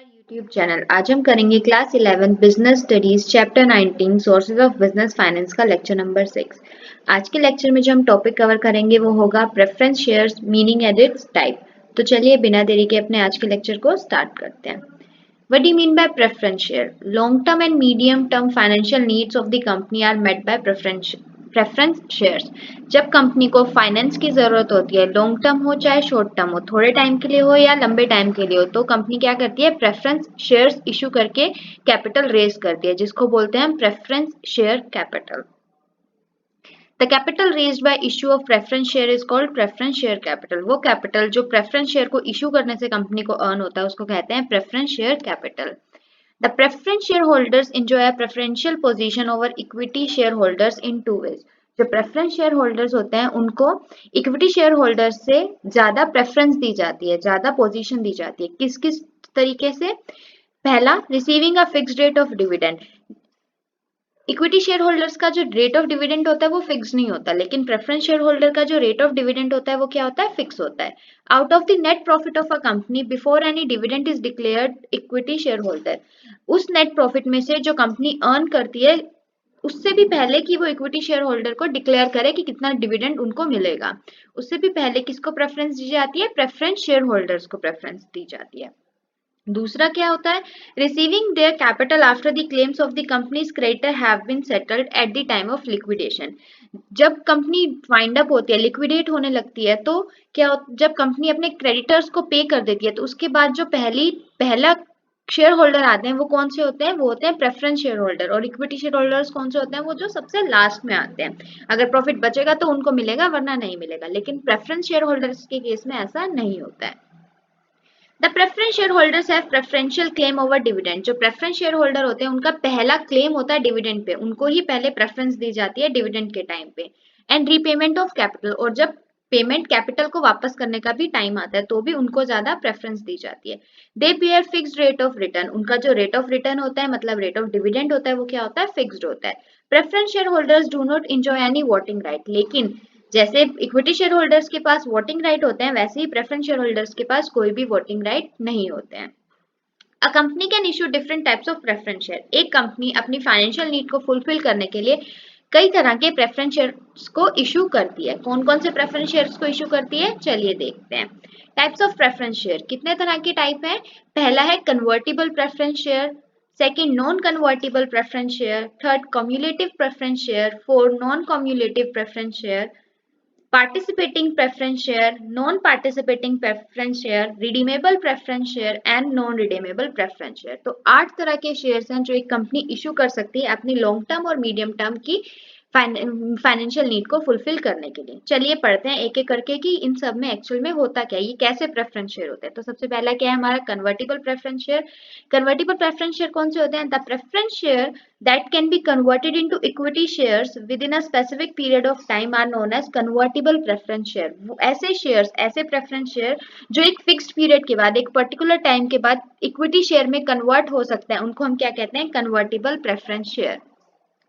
YouTube channel. आज हम करेंगे class 11 business studies chapter 19 sources of business finance का लेक्चर नंबर 6। आज के लेक्चर में जो हम टॉपिक कवर करेंगे वो होगा preference shares, meaning and it's type. तो चलिए बिना देरी के अपने आज के लेक्चर को स्टार्ट करते हैं। What do you mean by preference share? Long-term and medium-term financial needs of the company are met by preference shares. जब कंपनी को फाइनेंस की जरूरत होती है, लॉन्ग टर्म हो चाहे शॉर्ट टर्म हो, थोड़े टाइम के लिए हो या लंबे टाइम के लिए हो, तो कंपनी क्या करती है? प्रेफरेंस शेयर्स इशू करके कैपिटल रेज करती है, जिसको बोलते हैं हम preference share capital. The capital raised by issue of preference share is called preference share capital. वो कैपिटल जो प्रेफरेंस शेयर को इशू करने से कंपनी को अर्न होता है उसको कहते हैं preference share capital. The preference shareholders enjoy a preferential position over equity shareholders in two ways. जो प्रेफरेंस शेयर होल्डर्स होते हैं उनको इक्विटी शेयर होल्डर्स से ज्यादा प्रेफरेंस दी जाती है, ज्यादा पोजीशन दी जाती है। किस किस तरीके से? पहला, receiving a fixed rate of dividend. Equity share holders का जो रेट ऑफ डिविडेंड होता है वो फिक्स नहीं होता, लेकिन प्रेफरेंस शेयर होल्डर का जो रेट ऑफ डिविडेंड होता है वो क्या होता है? फिक्स होता है। Out of the net profit of a company before any dividend is declared, equity share holder उस नेट प्रॉफिट में से जो कंपनी अर्न करती है उससे भी पहले कि वो इक्विटी शेयर होल्डर को डिक्लेयर करे कि कितना डिविडेंड उनको मिलेगा, उससे भी पहले किसको प्रेफरेंस दी जाती है? प्रेफरेंस शेयर होल्डर्स को प्रेफरेंस दी जाती है। दूसरा क्या होता है? Receiving their capital after the claims of the company's creditor have been settled at the time of liquidation. जब कंपनी वाइंड अप होती है, लिक्विडेट होने लगती है, तो जब कंपनी अपने क्रेडिटर्स को पे कर देती है तो उसके बाद जो पहला शेयर होल्डर आते हैं वो कौन से होते हैं? वो होते हैं प्रेफरेंस शेयर होल्डर। और इक्विटी शेयर होल्डर्स कौन से होते हैं? वो जो सबसे लास्ट में आते हैं। अगर प्रॉफिट बचेगा तो उनको मिलेगा, वरना नहीं मिलेगा। लेकिन प्रेफरेंस शेयर होल्डर्स के केस में ऐसा नहीं होता है। The preference share holders have preferential claim over dividend. जो प्रेफरेंस शेयर होल्डर होते हैं उनका पहला क्लेम होता है डिविडेंड पे, उनको ही पहले प्रेफरेंस दी जाती है डिविडेंड के टाइम पे। एंड रीपेमेंट ऑफ कैपिटल, और जब पेमेंट कैपिटल को वापस करने का भी टाइम आता है तो भी उनको ज्यादा प्रेफरेंस दी जाती है। They pay fixed rate of return. उनका जो रेट ऑफ रिटर्न होता है, मतलब रेट ऑफ डिविडेंड होता है, वो क्या होता है? फिक्स्ड होता है। Preference share holders do not enjoy any voting right. लेकिन जैसे इक्विटी शेयर होल्डर्स के पास वोटिंग राइट होते हैं, वैसे ही प्रेफरेंस शेयर होल्डर्स के पास कोई भी वोटिंग राइट नहीं होते हैं। A company can issue different types of preference share. एक कंपनी अपनी फाइनेंशियल नीड को फुलफिल करने के लिए कई तरह के प्रेफरेंस शेयर्स को इशू करती है। कौन कौन से प्रेफरेंस शेयर्स को इशू करती है? चलिए देखते हैं। टाइप्स ऑफ प्रेफरेंस शेयर, कितने तरह के टाइप हैं? पहला है convertible preference share, second non convertible preference share, third cumulative preference share, fourth non cumulative preference share, participating preference share, non-participating preference share, redeemable preference share and non-redeemable preference share। तो 8 तरह के shares हैं जो एक company issue कर सकती है अपनी लॉन्ग टर्म और मीडियम टर्म की फाइनेंशियल नीड को फुलफिल करने के लिए। चलिए पढ़ते हैं एक एक करके कि इन सब में एक्चुअल में होता क्या है, ये कैसे प्रेफरेंस शेयर होते हैं। तो सबसे पहला क्या है हमारा? Convertible preference share. Convertible preference share कौन से होते हैं? The preference share that can be converted into equity shares within a specific period of time are known as convertible preference share। वो ऐसे शेयर्स, ऐसे प्रेफरेंस शेयर जो एक fixed period के बाद, एक पर्टिकुलर टाइम के बाद इक्विटी शेयर में कन्वर्ट हो सकते हैं, उनको हम क्या कहते हैं? Convertible preference share.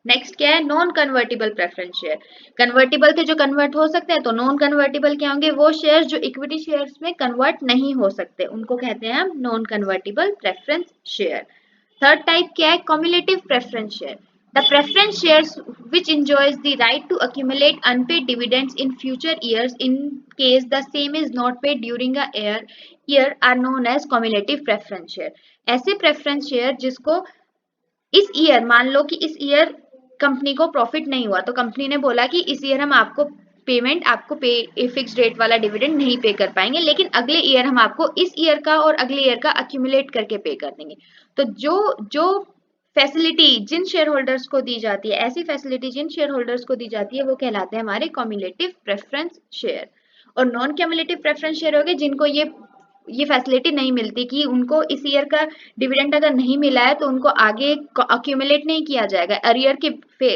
नेक्स्ट क्या है? Non convertible preference share. Convertible थे जो कन्वर्ट हो सकते हैं, तो नॉन कन्वर्टिबल क्या होंगे? वो शेयर्स जो इक्विटी शेयर्स में कन्वर्ट नहीं हो सकते, उनको कहते हैं हम non convertible preference share. Third type क्या है? cumulative preference share। The preference shares which enjoys the right to accumulate unpaid dividends in future years in case the same is not paid during a year are known as cumulative preference share। ऐसे preference share जिसको इस year, मान लो कि इस year company को profit नहीं हुआ, तो कंपनी ने बोला कि इस ईयर हम आपको पे फिक्स रेट वाला डिविडेंड नहीं पे कर पाएंगे, लेकिन अगले ईयर हम आपको इस ईयर का और अगले ईयर का अक्यूमुलेट करके पे कर देंगे। तो जो जो फैसिलिटी जिन शेयर होल्डर्स को दी जाती है, ऐसी फैसिलिटी जिन शेयर होल्डर्स को दी जाती है, वो कहलाते हैं हमारे कम्युलेटिव प्रेफरेंस शेयर। और नॉन कम्युलेटिव प्रेफरेंस शेयर हो गए जिनको ये फैसिलिटी नहीं मिलती कि उनको इस ईयर का डिविडेंड अगर नहीं मिला है तो उनको आगे अक्यूमुलेट नहीं किया जाएगा, अरियर के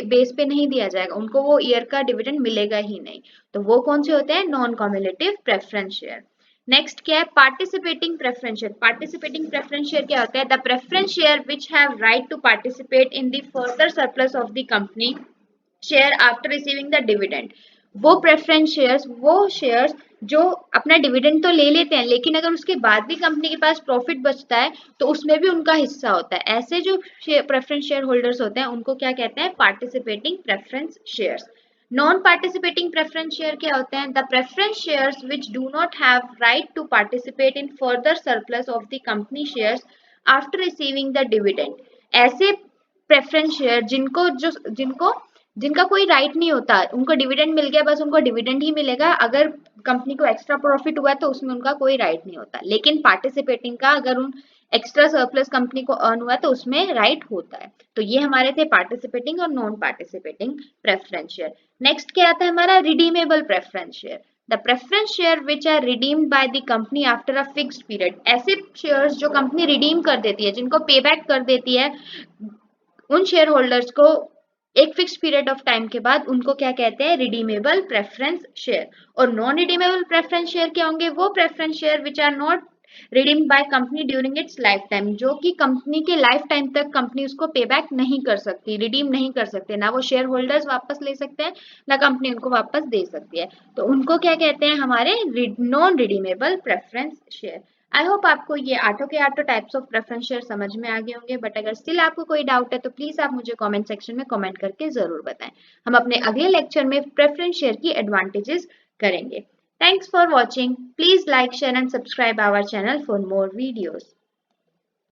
बेस पे नहीं दिया जाएगा, उनको वो ईयर का डिविडेंड मिलेगा ही नहीं। तो वो कौन से होते हैं? Non cumulative preference share. Next क्या है? Participating preference share. Participating preference share क्या होता है? The preference share which have right to participate in the further surplus of the company share after receiving the dividend. वो preference shares, वो shares जो अपना dividend तो ले लेते हैं, लेकिन अगर उसके बाद भी कंपनी के पास प्रॉफिट बचता है तो उसमें भी उनका हिस्सा होता है। ऐसे जो प्रेफरेंस शेयर होल्डर्स होते हैं उनको क्या कहते हैं? Participating preference shares. Non participating preference share क्या होते हैं? The preference shares which do not have right to participate in further surplus of the company shares after receiving the dividend. ऐसे प्रेफरेंस शेयर जिनको जिनका कोई राइट नहीं होता, उनको डिविडेंड मिल गया, बस उनको डिविडेंड ही मिलेगा, अगर कंपनी को एक्स्ट्रा प्रॉफिट हुआ तो उसमें उनका कोई राइट नहीं होता। लेकिन पार्टिसिपेटिंग का अगर उन एक्स्ट्रा सरप्लस कंपनी को अर्न हुआ तो उसमें राइट होता है। तो ये हमारे थे पार्टिसिपेटिंग और non participating preference share. Next क्या आता है हमारा? Redeemable preference share. The preference share which are redeemed by the company after a fixed period. ऐसे शेयर्स जो कंपनी रिडीम कर देती है, जिनको पे बैक कर देती है, उन शेयर होल्डर्स को एक फिक्स पीरियड ऑफ टाइम के बाद, उनको क्या कहते हैं? Redeemable preference share. और नॉन रिडीमेबल प्रेफरेंस शेयर क्या होंगे? वो preference share which are not redeemed by company during its life time, जो कि कंपनी के लाइफ टाइम तक कंपनी उसको पे बैक नहीं कर सकती, रिडीम नहीं कर सकते, ना वो शेयर होल्डर्स वापस ले सकते हैं, ना कंपनी उनको वापस दे सकती है। तो उनको क्या कहते हैं? हमारे non redeemable preference share. I hope आपको ये आठों के आठों टाइप्स ऑफ प्रेफरेंस शेयर समझ में आ गए होंगे, बट अगर स्टिल आपको कोई डाउट है तो प्लीज आप मुझे कमेंट सेक्शन में कमेंट करके जरूर बताएं। हम अपने अगले लेक्चर में प्रेफरेंस शेयर की एडवांटेजेस करेंगे। Thanks for watching. Please like, share and subscribe our channel for more videos.